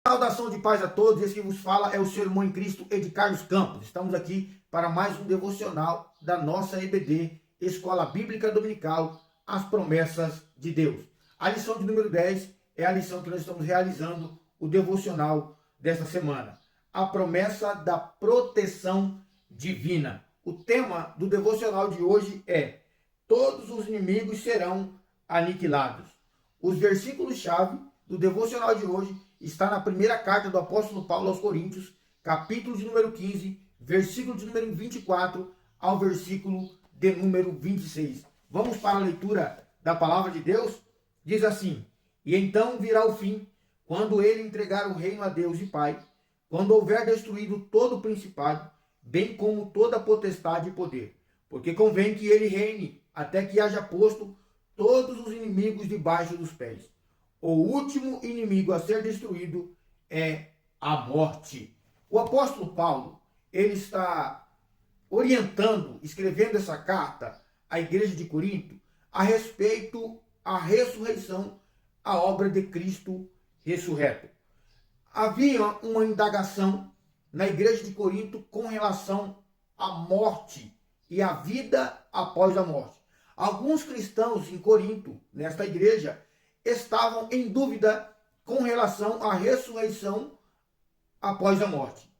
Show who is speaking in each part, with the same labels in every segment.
Speaker 1: Saudação de paz a todos, esse que vos fala é o seu irmão em Cristo, Ed Carlos Campos. Estamos aqui para mais um devocional da nossa EBD, Escola Bíblica Dominical, as promessas de Deus. A lição de número 10 é a lição que nós estamos realizando, o devocional desta semana. A promessa da proteção divina. O tema do devocional de hoje é: todos os inimigos serão aniquilados. Os versículos-chave do devocional de hoje está na primeira carta do apóstolo Paulo aos Coríntios, capítulo de número 15, versículo de número 24 ao versículo de número 26. Vamos para a leitura da palavra de Deus? Diz assim: e então virá o fim, quando ele entregar o reino a Deus e Pai, quando houver destruído todo o principado, bem como toda potestade e poder. Porque convém que ele reine, até que haja posto todos os inimigos debaixo dos pés. O último inimigo a ser destruído é a morte. O apóstolo Paulo, ele está orientando, escrevendo essa carta à igreja de Corinto a respeito à ressurreição, a obra de Cristo ressurreto. Havia uma indagação na igreja de Corinto com relação à morte e à vida após a morte. Alguns cristãos em Corinto, nesta igreja, estavam em dúvida com relação à ressurreição após a morte.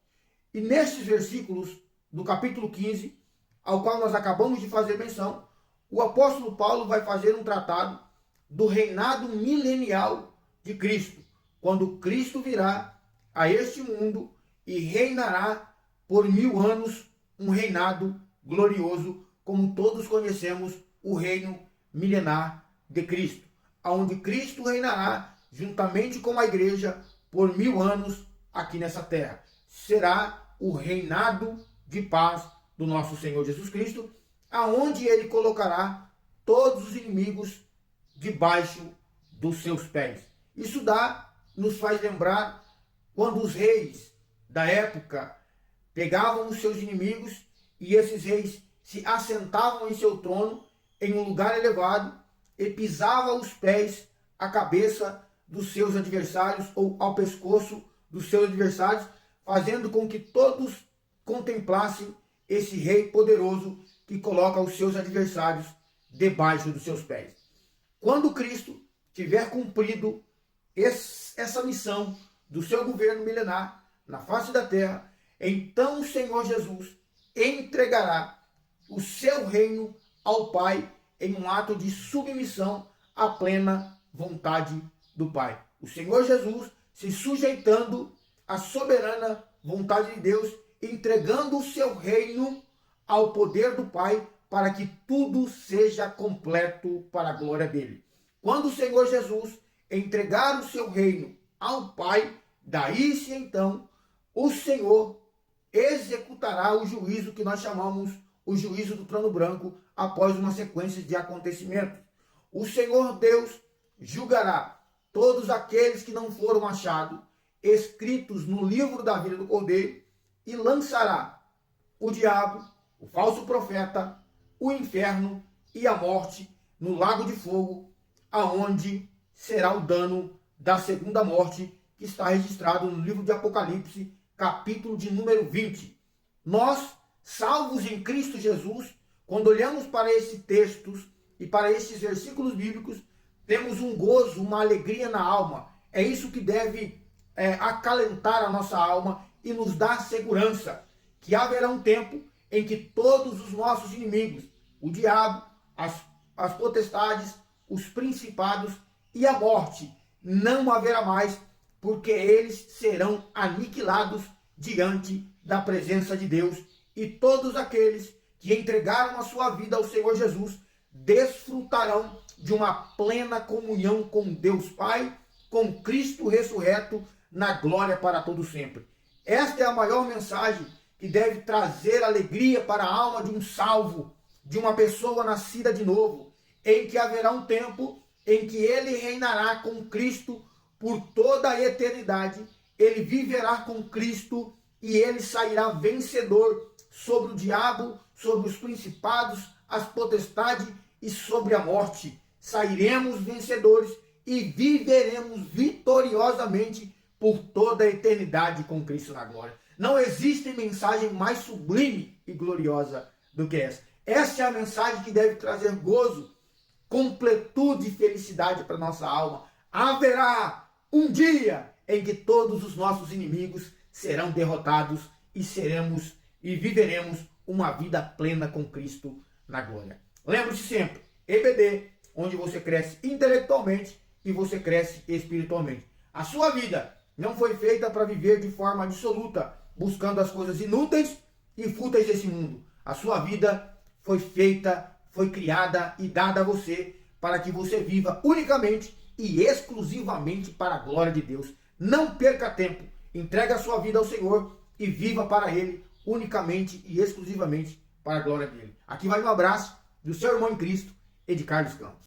Speaker 1: E nestes versículos do capítulo 15, ao qual nós acabamos de fazer menção, o apóstolo Paulo vai fazer um tratado do reinado milenial de Cristo, quando Cristo virá a este mundo e reinará por 1000 anos, um reinado glorioso, como todos conhecemos o reino milenar de Cristo, onde Cristo reinará juntamente com a igreja por 1000 anos aqui nessa terra. Será o reinado de paz do nosso Senhor Jesus Cristo, aonde ele colocará todos os inimigos debaixo dos seus pés. Isso nos faz lembrar quando os reis da época pegavam os seus inimigos e esses reis se assentavam em seu trono em um lugar elevado e pisava os pés, a cabeça dos seus adversários ou ao pescoço dos seus adversários, fazendo com que todos contemplassem esse rei poderoso que coloca os seus adversários debaixo dos seus pés. Quando Cristo tiver cumprido essa missão do seu governo milenar na face da terra, então o Senhor Jesus entregará o seu reino ao Pai em um ato de submissão à plena vontade do Pai. O Senhor Jesus se sujeitando à soberana vontade de Deus, entregando o seu reino ao poder do Pai, para que tudo seja completo para a glória dele. Quando o Senhor Jesus entregar o seu reino ao Pai, daí-se então o Senhor executará o juízo que nós chamamos o juízo do trono branco, após uma sequência de acontecimentos. O Senhor Deus julgará todos aqueles que não foram achados escritos no livro da vida do Cordeiro e lançará o diabo, o falso profeta, o inferno e a morte no lago de fogo, aonde será o dano da segunda morte, que está registrado no livro de Apocalipse, capítulo de número 20. Nós, salvos em Cristo Jesus, quando olhamos para esses textos e para esses versículos bíblicos, temos um gozo, uma alegria na alma. É isso que deve acalentar a nossa alma e nos dar segurança, que haverá um tempo em que todos os nossos inimigos, o diabo, as potestades, os principados e a morte, não haverá mais, porque eles serão aniquilados diante da presença de Deus, e todos aqueles que entregaram a sua vida ao Senhor Jesus desfrutarão de uma plena comunhão com Deus Pai, com Cristo ressurreto na glória para todo sempre. Esta é a maior mensagem que deve trazer alegria para a alma de um salvo, de uma pessoa nascida de novo, em que haverá um tempo em que ele reinará com Cristo por toda a eternidade. Ele viverá com Cristo e ele sairá vencedor sobre o diabo, sobre os principados, as potestades e sobre a morte. Sairemos vencedores e viveremos vitoriosamente por toda a eternidade com Cristo na glória. Não existe mensagem mais sublime e gloriosa do que essa. Essa é a mensagem que deve trazer gozo, completude e felicidade para nossa alma. Haverá um dia em que todos os nossos inimigos serão derrotados e viveremos uma vida plena com Cristo na glória. Lembre-se sempre, EBD, onde você cresce intelectualmente e você cresce espiritualmente. A sua vida não foi feita para viver de forma absoluta, buscando as coisas inúteis e fúteis desse mundo. A sua vida foi feita, foi criada e dada a você para que você viva unicamente e exclusivamente para a glória de Deus. Não perca tempo, entregue a sua vida ao Senhor e viva para Ele unicamente e exclusivamente para a glória dele. Aqui vai um abraço do seu irmão em Cristo, Ed Carlos Campos.